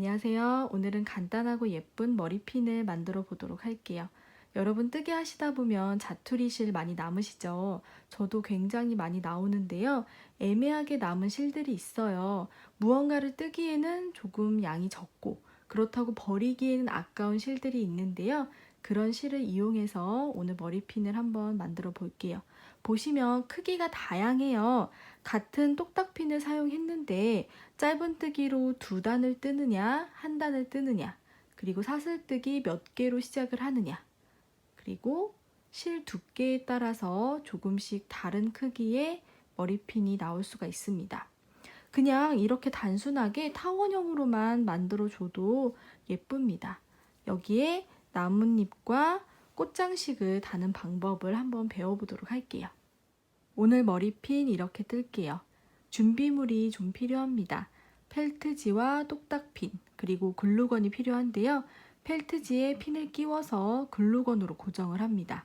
안녕하세요. 오늘은 간단하고 예쁜 머리핀을 만들어 보도록 할게요. 여러분 뜨개 하시다 보면 자투리 실 많이 남으시죠? 저도 굉장히 많이 나오는데요. 애매하게 남은 실들이 있어요. 무언가를 뜨기에는 조금 양이 적고 그렇다고 버리기에는 아까운 실들이 있는데요. 그런 실을 이용해서 오늘 머리핀을 한번 만들어 볼게요. 보시면 크기가 다양해요. 같은 똑딱핀을 사용했는데 짧은뜨기로 2단을 뜨느냐, 1단을 뜨느냐, 그리고 사슬뜨기 몇 개로 시작을 하느냐, 그리고 실 두께에 따라서 조금씩 다른 크기의 머리핀이 나올 수가 있습니다. 그냥 이렇게 단순하게 타원형으로만 만들어줘도 예쁩니다. 여기에 나뭇잎과 꽃장식을 다는 방법을 한번 배워보도록 할게요. 오늘 머리핀 이렇게 뜰게요. 준비물이 좀 필요합니다. 펠트지와 똑딱핀, 그리고 글루건이 필요한데요. 펠트지에 핀을 끼워서 글루건으로 고정을 합니다.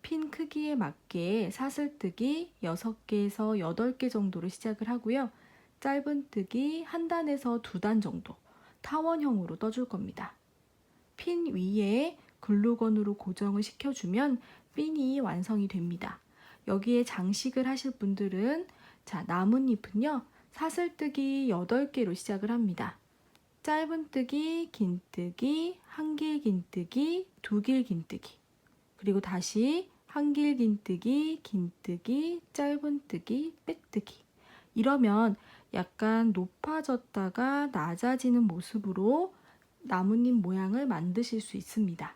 핀 크기에 맞게 사슬뜨기 6개에서 8개 정도로 시작을 하고요. 짧은뜨기 1단에서 2단 정도 타원형으로 떠줄 겁니다. 핀 위에 글루건으로 고정을 시켜주면 핀이 완성이 됩니다. 여기에 장식을 하실 분들은 나뭇잎은요, 사슬뜨기 8개로 시작을 합니다. 짧은뜨기, 긴뜨기, 한길 긴뜨기, 두길 긴뜨기, 그리고 다시 한길 긴뜨기, 긴뜨기, 짧은뜨기, 빼뜨기. 이러면 약간 높아졌다가 낮아지는 모습으로 나뭇잎 모양을 만드실 수 있습니다.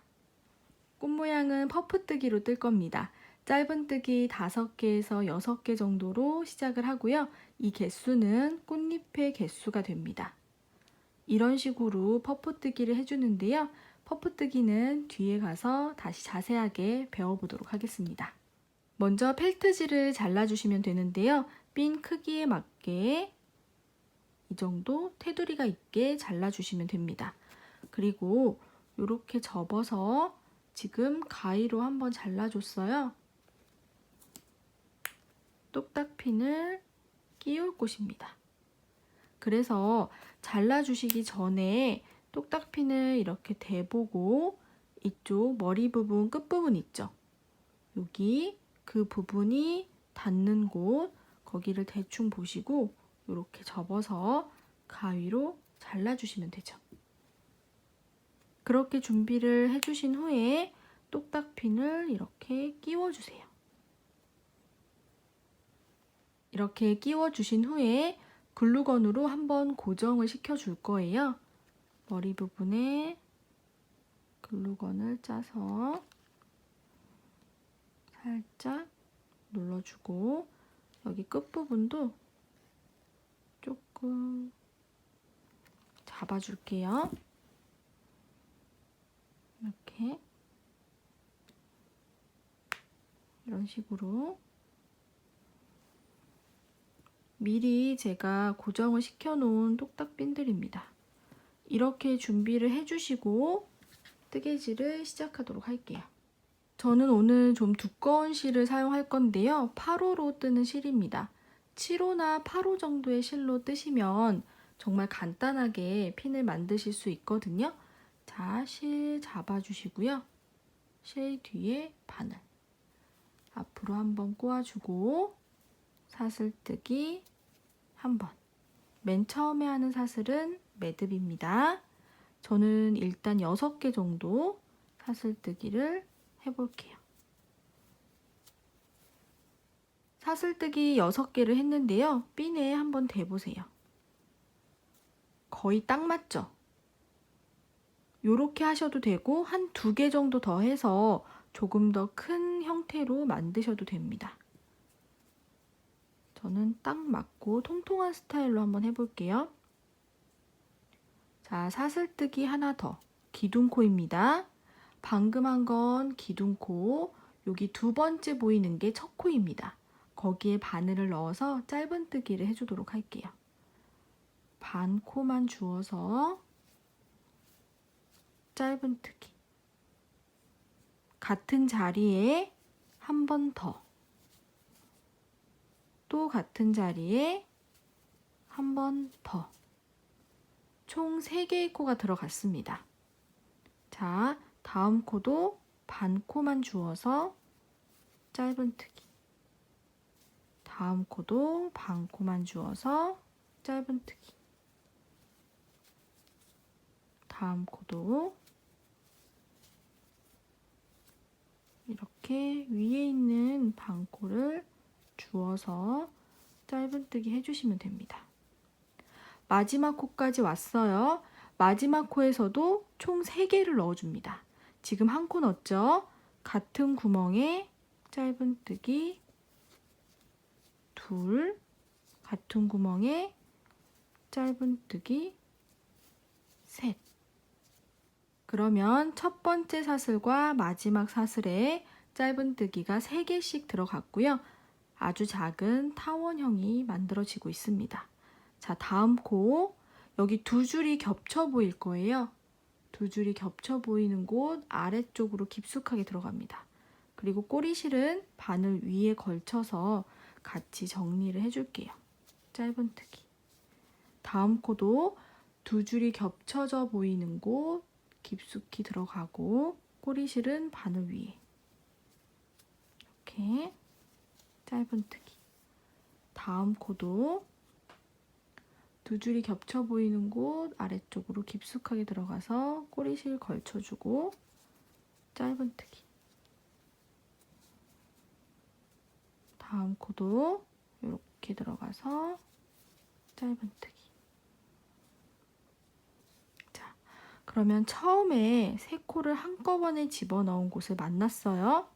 꽃 모양은 퍼프뜨기로 뜰 겁니다. 짧은뜨기 5개에서 6개 정도로 시작을 하고요. 이 개수는 꽃잎의 개수가 됩니다. 이런 식으로 퍼프뜨기를 해주는데요. 퍼프뜨기는 뒤에 가서 다시 자세하게 배워보도록 하겠습니다. 먼저 펠트지를 잘라주시면 되는데요. 핀 크기에 맞게 이 정도 테두리가 있게 잘라주시면 됩니다. 그리고 이렇게 접어서 지금 가위로 한번 잘라줬어요. 똑딱핀을 끼울 곳입니다. 그래서 잘라주시기 전에 똑딱핀을 이렇게 대보고 이쪽 머리 부분 끝부분 있죠? 여기 그 부분이 닿는 곳, 거기를 대충 보시고 이렇게 접어서 가위로 잘라주시면 되죠. 그렇게 준비를 해주신 후에 똑딱핀을 이렇게 끼워주세요. 이렇게 끼워주신 후에 글루건으로 한번 고정을 시켜줄 거예요. 머리 부분에 글루건을 짜서 살짝 눌러주고 여기 끝부분도 조금 잡아줄게요. 이렇게 이런 식으로 미리 제가 고정을 시켜놓은 똑딱핀들입니다. 이렇게 준비를 해주시고 뜨개질을 시작하도록 할게요. 저는 오늘 좀 두꺼운 실을 사용할 건데요. 8호로 뜨는 실입니다. 7호나 8호 정도의 실로 뜨시면 정말 간단하게 핀을 만드실 수 있거든요. 자, 실 잡아주시고요. 실 뒤에 바늘 앞으로 한번 꼬아주고 사슬뜨기 한번. 맨 처음에 하는 사슬은 매듭입니다. 저는 일단 6개 정도 사슬뜨기를 해볼게요. 사슬뜨기 6개를 했는데요. 핀에 한번 대보세요. 거의 딱 맞죠? 이렇게 하셔도 되고 한 2개 정도 더 해서 조금 더 큰 형태로 만드셔도 됩니다. 저는 딱 맞고 통통한 스타일로 한번 해볼게요. 자, 사슬뜨기 하나 더. 기둥코입니다. 방금 한 건 기둥코, 여기 2번째 보이는 게 첫 코입니다. 거기에 바늘을 넣어서 짧은뜨기를 해주도록 할게요. 반 코만 주어서 짧은뜨기. 같은 자리에 한 번 더. 또 같은 자리에 한 번 더. 총 3개의 코가 들어갔습니다. 자, 다음 코도 반 코만 주어서 짧은뜨기. 다음 코도 반 코만 주어서 짧은뜨기. 다음 코도 이렇게 위에 있는 반 코를 주어서 짧은뜨기 해주시면 됩니다. 마지막 코까지 왔어요. 마지막 코에서도 총 3개를 넣어줍니다. 지금 한 코 넣었죠? 같은 구멍에 짧은뜨기 둘, 같은 구멍에 짧은뜨기 셋. 그러면 첫 번째 사슬과 마지막 사슬에 짧은뜨기가 3개씩 들어갔고요. 아주 작은 타원형이 만들어지고 있습니다. 자, 다음 코, 여기 2줄이 겹쳐 보일 거예요. 2줄이 겹쳐 보이는 곳 아래쪽으로 깊숙하게 들어갑니다. 그리고 꼬리실은 바늘 위에 걸쳐서 같이 정리를 해줄게요. 짧은뜨기. 다음 코도 2줄이 겹쳐져 보이는 곳 깊숙이 들어가고 꼬리실은 바늘 위에 이렇게 짧은뜨기. 다음 코도 2줄이 겹쳐 보이는 곳 아래쪽으로 깊숙하게 들어가서 꼬리실 걸쳐주고 짧은뜨기. 다음 코도 이렇게 들어가서 짧은뜨기. 자, 그러면 처음에 3코를 한꺼번에 집어넣은 곳을 만났어요.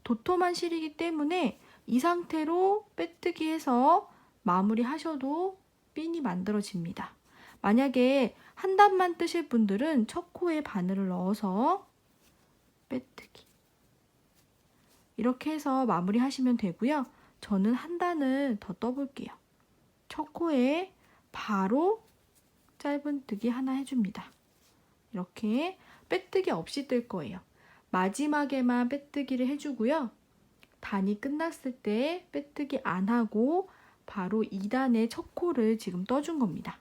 도톰한 실이기 때문에 이 상태로 빼뜨기 해서 마무리 하셔도 핀이 만들어집니다. 만약에 한 단만 뜨실 분들은 첫 코에 바늘을 넣어서 빼뜨기. 이렇게 해서 마무리 하시면 되고요. 저는 한 단을 더 떠볼게요. 첫 코에 바로 짧은뜨기 하나 해줍니다. 이렇게 빼뜨기 없이 뜰 거예요. 마지막에만 빼뜨기를 해주고요. 단이 끝났을 때 빼뜨기 안 하고 바로 2단의 첫 코를 지금 떠준 겁니다.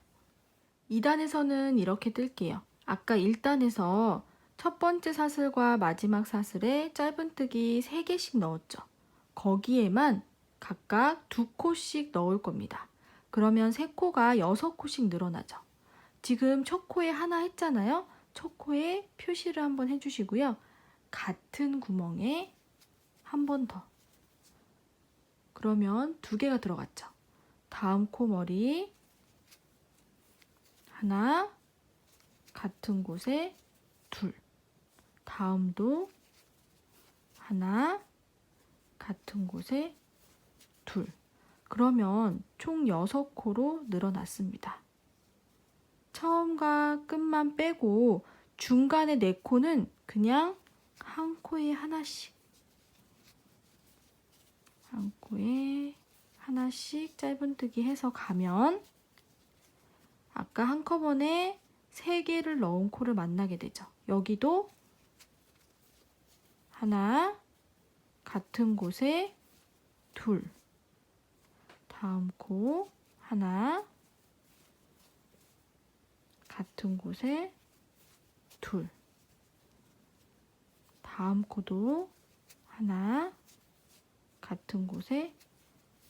2단에서는 이렇게 뜰게요. 아까 1단에서 첫 번째 사슬과 마지막 사슬에 짧은뜨기 3개씩 넣었죠. 거기에만 각각 2코씩 넣을 겁니다. 그러면 3코가 6코씩 늘어나죠. 지금 첫 코에 하나 했잖아요. 첫 코에 표시를 한번 해주시고요. 같은 구멍에 한 번 더. 그러면 2개가 들어갔죠. 다음 코 머리 하나, 같은 곳에 둘. 다음도 하나, 같은 곳에 둘. 그러면 총 6코로 늘어났습니다. 처음과 끝만 빼고 중간에 4코는 그냥 한 코에 하나씩, 한 코에 하나씩 짧은뜨기 해서 가면 아까 한꺼번에 3개를 넣은 코를 만나게 되죠. 여기도 하나, 같은 곳에 둘. 다음 코 하나, 같은 곳에 둘. 다음 코도 하나, 같은 곳에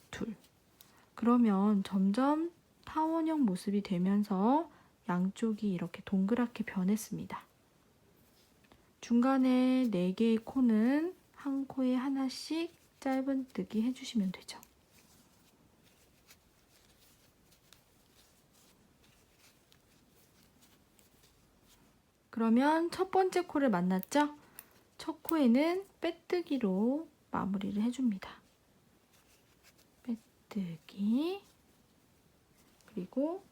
둘. 그러면 점점 타원형 모습이 되면서 양쪽이 이렇게 동그랗게 변했습니다. 중간에 4개의 코는 한 코에 하나씩 짧은뜨기 해주시면 되죠. 그러면 첫 번째 코를 만났죠? 첫 코에는 빼뜨기로 마무리를 해줍니다. 빼뜨기, 그리고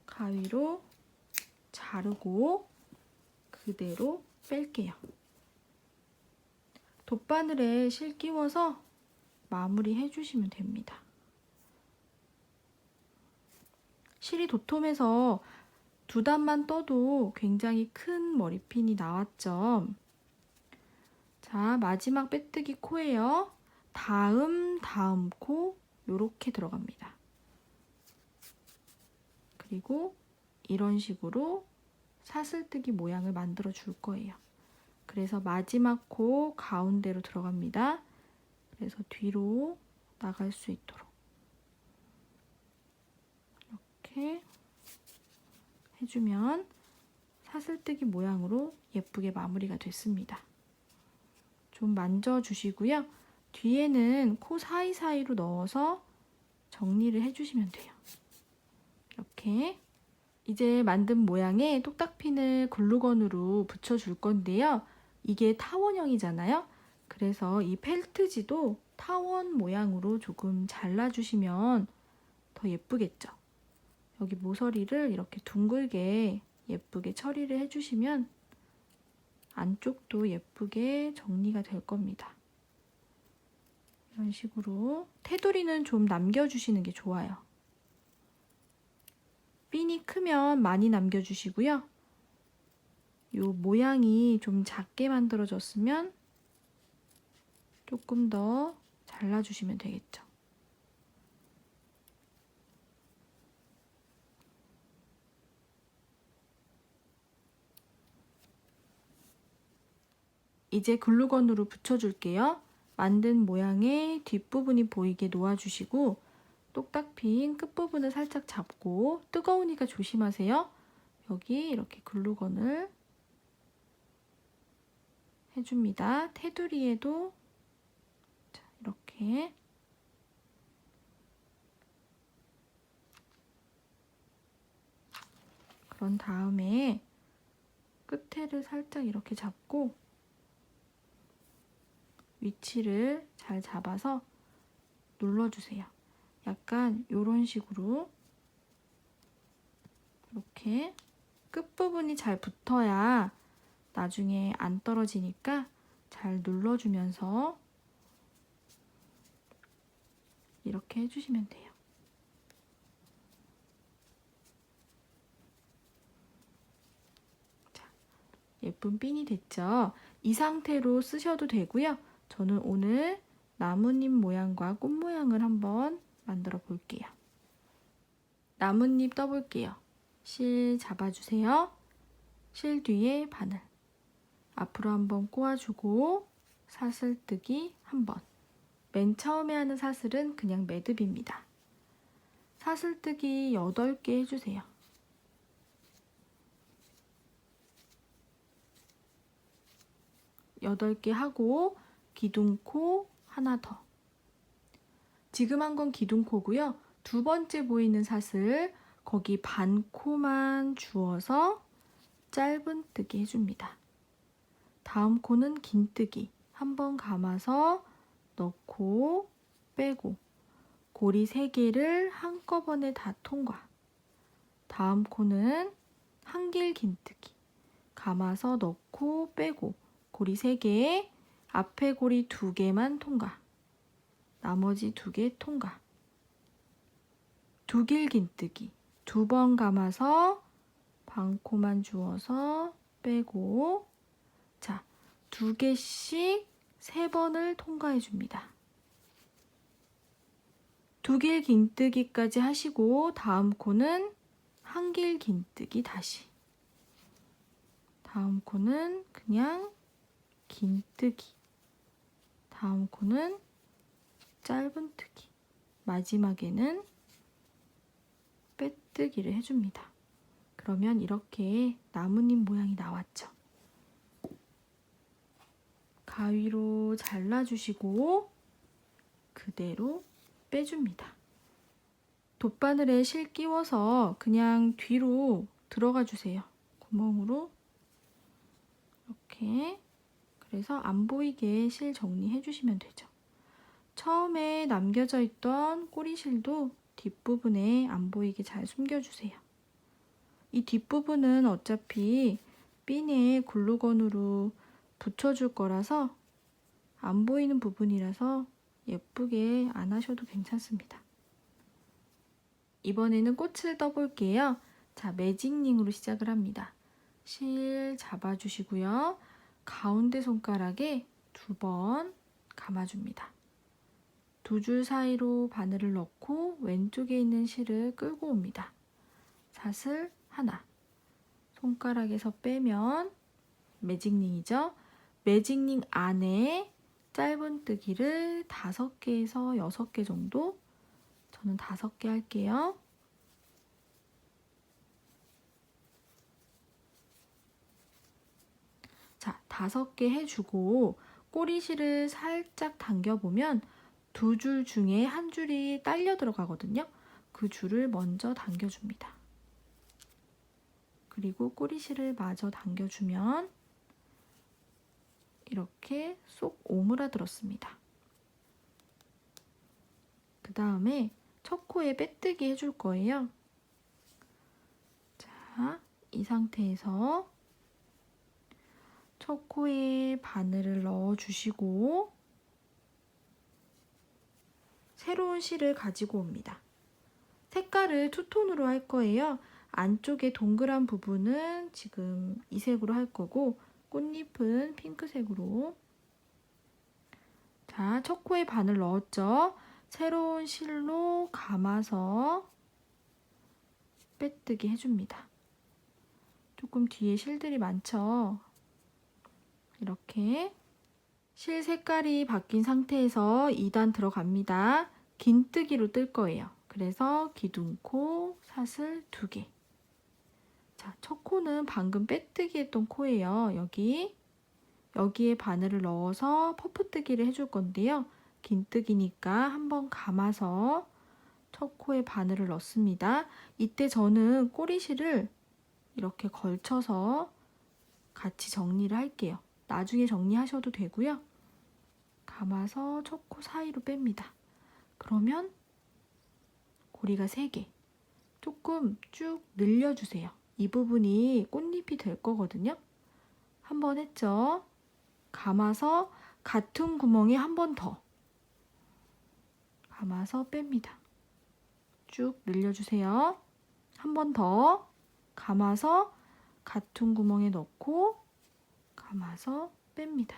가위로 자르고 그대로 뺄게요. 돗바늘에 실 끼워서 마무리 해주시면 됩니다. 실이 도톰해서 2단만 떠도 굉장히 큰 머리핀이 나왔죠. 자, 마지막 빼뜨기 코예요. 다음 코 요렇게 들어갑니다. 그리고 이런 식으로 사슬뜨기 모양을 만들어 줄 거예요. 그래서 마지막 코 가운데로 들어갑니다. 그래서 뒤로 나갈 수 있도록 이렇게 해주면 사슬뜨기 모양으로 예쁘게 마무리가 됐습니다. 좀 만져주시고요. 뒤에는 코 사이사이로 넣어서 정리를 해주시면 돼요. 이렇게 이제 만든 모양에 똑딱핀을 글루건으로 붙여줄 건데요. 이게 타원형이잖아요. 그래서 이 펠트지도 타원 모양으로 조금 잘라주시면 더 예쁘겠죠. 여기 모서리를 이렇게 둥글게 예쁘게 처리를 해주시면 안쪽도 예쁘게 정리가 될 겁니다. 이런 식으로 테두리는 좀 남겨주시는 게 좋아요. 핀이 크면 많이 남겨주시고요. 요 모양이 좀 작게 만들어졌으면 조금 더 잘라주시면 되겠죠. 이제 글루건으로 붙여줄게요. 만든 모양의 뒷부분이 보이게 놓아주시고 똑딱핀 끝부분을 살짝 잡고 뜨거우니까 조심하세요. 여기 이렇게 글루건을 해줍니다. 테두리에도 자, 이렇게 그런 다음에 끝에를 살짝 이렇게 잡고 위치를 잘 잡아서 눌러주세요. 약간 이런 식으로 이렇게 끝부분이 잘 붙어야 나중에 안 떨어지니까 잘 눌러주면서 이렇게 해주시면 돼요. 자, 예쁜 핀이 됐죠? 이 상태로 쓰셔도 되고요. 저는 오늘 나뭇잎 모양과 꽃 모양을 한번 만들어 볼게요. 나뭇잎 떠볼게요. 실 잡아주세요. 실 뒤에 바늘 앞으로 한번 꼬아주고 사슬뜨기 한번. 맨 처음에 하는 사슬은 그냥 매듭입니다. 사슬뜨기 8개 해주세요. 여덟 개 하고 기둥코 하나 더. 지금 한 건 기둥코고요. 두 번째 보이는 사슬 거기 반코만 주어서 짧은뜨기 해줍니다. 다음 코는 긴뜨기 한번 감아서 넣고 빼고 고리 3개를 한꺼번에 다 통과. 다음 코는 한길 긴뜨기 감아서 넣고 빼고 고리 3개 앞에 고리 2개만 통과. 나머지 2개 통과. 두길 긴뜨기 2번 감아서 반코만 주어서 빼고 자, 2개씩 3번을 통과해 줍니다. 두길 긴뜨기까지 하시고 다음 코는 한길 긴뜨기 다시. 다음 코는 그냥 긴뜨기. 다음 코는 짧은뜨기. 마지막에는 빼뜨기를 해줍니다. 그러면 이렇게 나뭇잎 모양이 나왔죠. 가위로 잘라주시고 그대로 빼줍니다. 돗바늘에 실 끼워서 그냥 뒤로 들어가 주세요. 구멍으로 이렇게. 그래서 안 보이게 실 정리해 주시면 되죠. 처음에 남겨져 있던 꼬리실도 뒷부분에 안 보이게 잘 숨겨주세요. 이 뒷부분은 어차피 핀에 글루건으로 붙여줄 거라서 안 보이는 부분이라서 예쁘게 안 하셔도 괜찮습니다. 이번에는 꽃을 떠볼게요. 자, 매직링으로 시작을 합니다. 실 잡아주시고요. 가운데 손가락에 2번 감아줍니다. 2줄 사이로 바늘을 넣고 왼쪽에 있는 실을 끌고 옵니다. 사슬 하나. 손가락에서 빼면 매직링이죠. 매직링 안에 짧은뜨기를 5개에서 6개 정도, 저는 5개 할게요. 자, 5개 해주고 꼬리실을 살짝 당겨보면 2줄 중에 한 줄이 딸려 들어가거든요. 그 줄을 먼저 당겨줍니다. 그리고 꼬리실을 마저 당겨주면 이렇게 쏙 오므라들었습니다. 그 다음에 첫 코에 빼뜨기 해줄 거예요. 자, 이 상태에서 첫 코에 바늘을 넣어주시고 새로운 실을 가지고 옵니다. 색깔을 투톤으로 할 거예요. 안쪽에 동그란 부분은 지금 이 색으로 할 거고 꽃잎은 핑크색으로. 자, 첫 코에 바늘 넣었죠? 새로운 실로 감아서 빼뜨기 해줍니다. 조금 뒤에 실들이 많죠? 이렇게 실 색깔이 바뀐 상태에서 2단 들어갑니다. 긴뜨기로 뜰 거예요. 그래서 기둥코, 사슬 2개. 자, 첫 코는 방금 빼뜨기 했던 코예요. 여기에 바늘을 넣어서 퍼프뜨기를 해줄 건데요. 긴뜨기니까 한번 감아서 첫 코에 바늘을 넣습니다. 이때 저는 꼬리실을 이렇게 걸쳐서 같이 정리를 할게요. 나중에 정리하셔도 되고요. 감아서 첫 코 사이로 뺍니다. 그러면 고리가 3개. 조금 쭉 늘려주세요. 이 부분이 꽃잎이 될 거거든요. 한 번 했죠? 감아서 같은 구멍에 한 번 더. 감아서 뺍니다. 쭉 늘려주세요. 한 번 더. 감아서 같은 구멍에 넣고 감아서 뺍니다.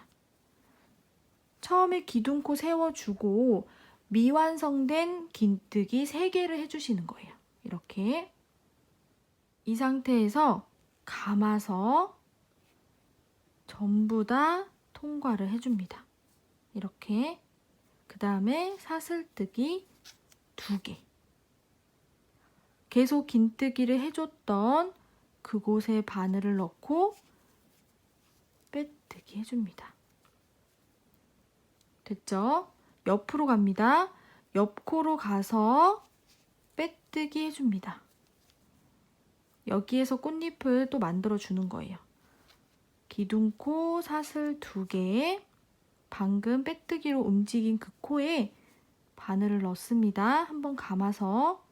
처음에 기둥코 세워주고 미완성된 긴뜨기 3개를 해주시는 거예요. 이렇게 이 상태에서 감아서 전부 다 통과를 해줍니다. 이렇게 그 다음에 사슬뜨기 2개. 계속 긴뜨기를 해줬던 그곳에 바늘을 넣고 빼뜨기 해줍니다. 됐죠? 옆으로 갑니다. 옆코로 가서 빼뜨기 해줍니다. 여기에서 꽃잎을 또 만들어 주는 거예요. 기둥코, 사슬 2개, 방금 빼뜨기로 움직인 그 코에 바늘을 넣습니다. 한번 감아서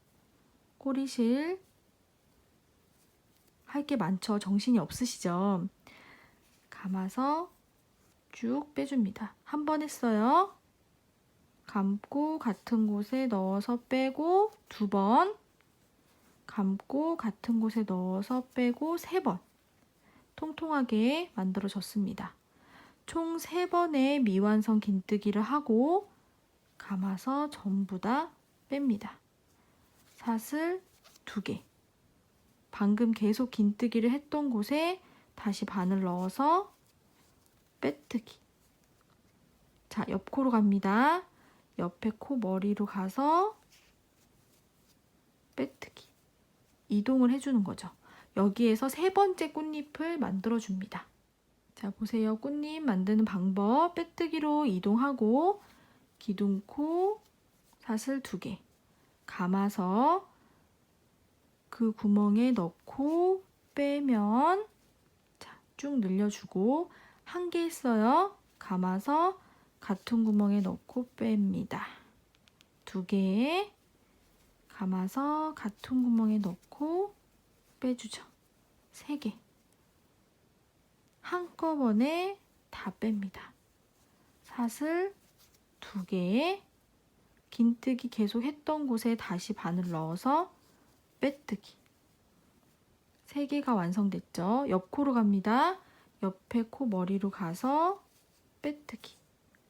꼬리실 할 게 많죠? 정신이 없으시죠? 감아서 쭉 빼줍니다. 한 번 했어요. 감고 같은 곳에 넣어서 빼고 2번, 감고 같은 곳에 넣어서 빼고 3번. 통통하게 만들어졌습니다. 총 3번의 미완성 긴뜨기를 하고 감아서 전부 다 뺍니다. 사슬 2개. 방금 계속 긴뜨기를 했던 곳에 다시 바늘 넣어서 빼뜨기. 자, 옆코로 갑니다. 옆에 코 머리로 가서 빼뜨기. 이동을 해주는 거죠. 여기에서 3번째 꽃잎을 만들어줍니다. 자, 보세요. 꽃잎 만드는 방법. 빼뜨기로 이동하고 기둥코, 사슬 2개. 감아서 그 구멍에 넣고 빼면 자, 쭉 늘려주고 1개 했어요. 감아서 같은 구멍에 넣고 뺍니다. 2개. 감아서 같은 구멍에 넣고 빼주죠. 3개. 한꺼번에 다 뺍니다. 사슬 2개. 긴뜨기 계속 했던 곳에 다시 바늘 넣어서 빼뜨기. 3개가 완성됐죠. 옆코로 갑니다. 옆에 코 머리로 가서 빼뜨기.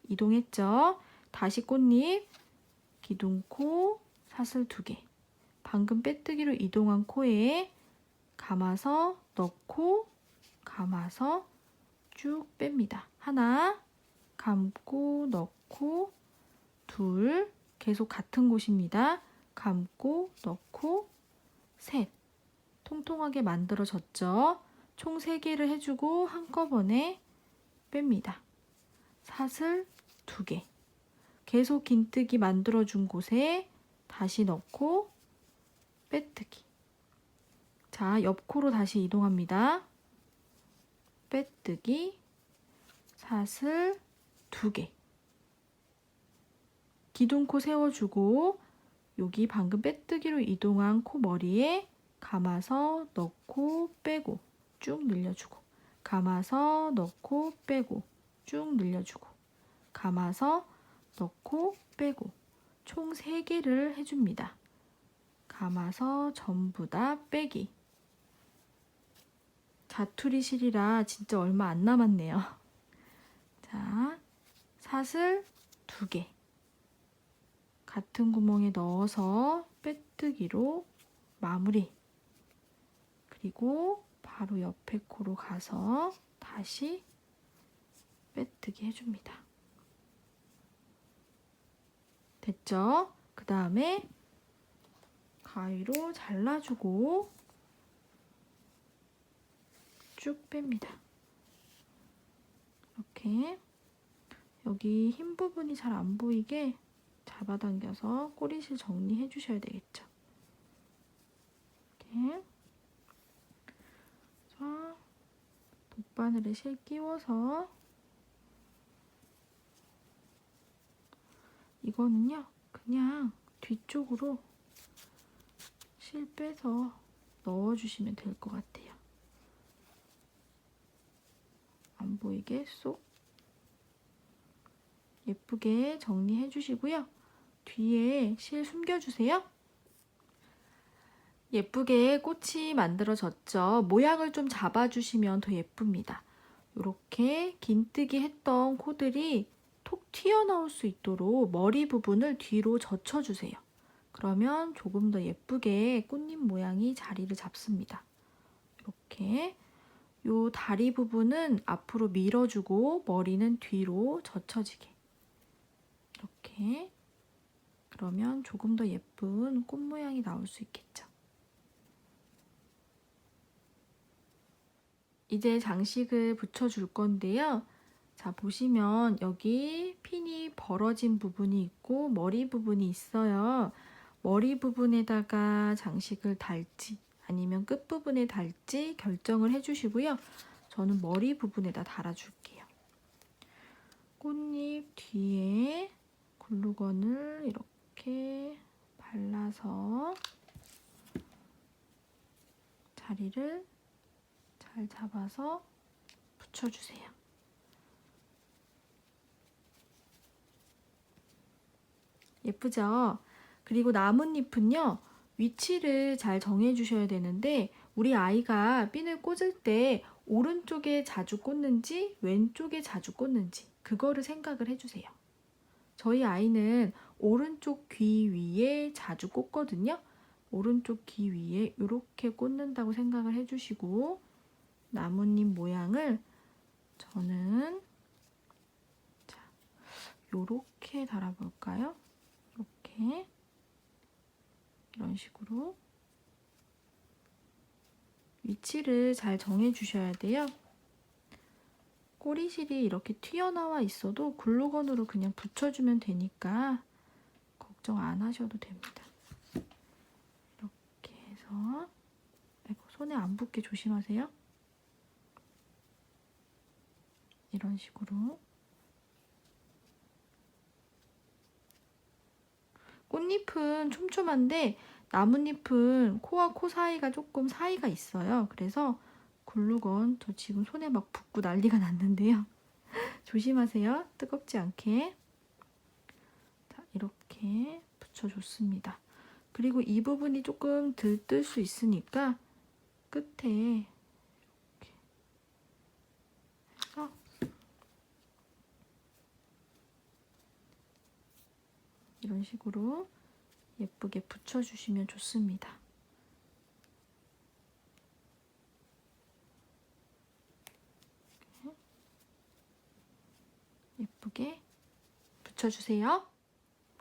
이동했죠. 다시 꽃잎, 기둥코, 사슬 2개. 방금 빼뜨기로 이동한 코에 감아서 넣고 감아서 쭉 뺍니다. 하나, 감고 넣고, 둘, 계속 같은 곳입니다. 감고 넣고, 셋. 통통하게 만들어졌죠? 총 3개를 해주고 한꺼번에 뺍니다. 사슬 2개. 계속 긴뜨기 만들어준 곳에 다시 넣고 빼뜨기. 자, 옆코로 다시 이동합니다. 빼뜨기, 사슬 2개. 기둥코 세워주고 여기 방금 빼뜨기로 이동한 코 머리에 감아서 넣고 빼고 쭉 늘려주고, 감아서 넣고 빼고 쭉 늘려주고, 감아서 넣고 빼고 총 3개를 해줍니다. 감아서 전부 다 빼기. 자투리 실이라 진짜 얼마 안 남았네요. 자, 사슬 2개. 같은 구멍에 넣어서 빼뜨기로 마무리. 그리고 바로 옆에 코로 가서 다시 빼뜨기 해줍니다. 됐죠? 그 다음에 가위로 잘라주고 쭉 뺍니다. 이렇게 여기 흰 부분이 잘 안 보이게 잡아당겨서 꼬리실 정리해 주셔야 되겠죠. 이렇게. 자, 돗바늘에 실 끼워서 이거는요, 그냥 뒤쪽으로 실 빼서 넣어주시면 될 것 같아요. 안 보이게 쏙 예쁘게 정리해 주시고요. 뒤에 실 숨겨주세요. 예쁘게 꽃이 만들어졌죠. 모양을 좀 잡아주시면 더 예쁩니다. 이렇게 긴뜨기 했던 코들이 톡 튀어나올 수 있도록 머리 부분을 뒤로 젖혀주세요. 그러면 조금 더 예쁘게 꽃잎 모양이 자리를 잡습니다. 이렇게 요 다리 부분은 앞으로 밀어주고 머리는 뒤로 젖혀지게. 이렇게. 그러면 조금 더 예쁜 꽃 모양이 나올 수 있겠죠. 이제 장식을 붙여줄 건데요. 자, 보시면 여기 핀이 벌어진 부분이 있고 머리 부분이 있어요. 머리 부분에다가 장식을 달지 아니면 끝부분에 달지 결정을 해주시고요. 저는 머리 부분에다 달아줄게요. 꽃잎 뒤에 글루건을 이렇게 발라서 자리를 잘 잡아서 붙여주세요. 예쁘죠? 그리고 나뭇잎은요, 위치를 잘 정해주셔야 되는데 우리 아이가 핀을 꽂을 때 오른쪽에 자주 꽂는지 왼쪽에 자주 꽂는지 그거를 생각을 해주세요. 저희 아이는 오른쪽 귀 위에 자주 꽂거든요. 오른쪽 귀 위에 이렇게 꽂는다고 생각을 해주시고 나뭇잎 모양을 저는 자, 요렇게 달아볼까요? 이렇게 이런 식으로 위치를 잘 정해 주셔야 돼요. 꼬리실이 이렇게 튀어나와 있어도 글루건으로 그냥 붙여주면 되니까 걱정 안 하셔도 됩니다. 이렇게 해서 손에 안 붙게 조심하세요. 이런 식으로 꽃잎은 촘촘한데 나뭇잎은 코와 코 사이가 조금 사이가 있어요. 그래서 글루건 저 지금 손에 막 붙고 난리가 났는데요. 조심하세요. 뜨겁지 않게. 자, 이렇게 붙여줬습니다. 그리고 이 부분이 조금 들뜰 수 있으니까 끝에 이렇게 해서 이런 식으로 예쁘게 붙여주시면 좋습니다. 붙여주세요.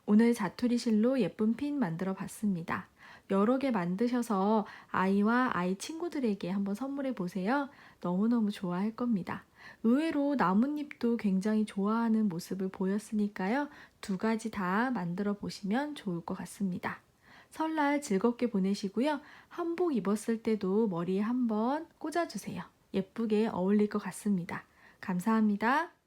오늘 자투리 실로 예쁜 핀 만들어 봤습니다. 여러 개 만드셔서 아이와 아이 친구들에게 한번 선물해 보세요. 너무너무 좋아할 겁니다. 의외로 나뭇잎도 굉장히 좋아하는 모습을 보였으니까요. 두 가지 다 만들어 보시면 좋을 것 같습니다. 설날 즐겁게 보내시고요. 한복 입었을 때도 머리에 한번 꽂아주세요. 예쁘게 어울릴 것 같습니다. 감사합니다.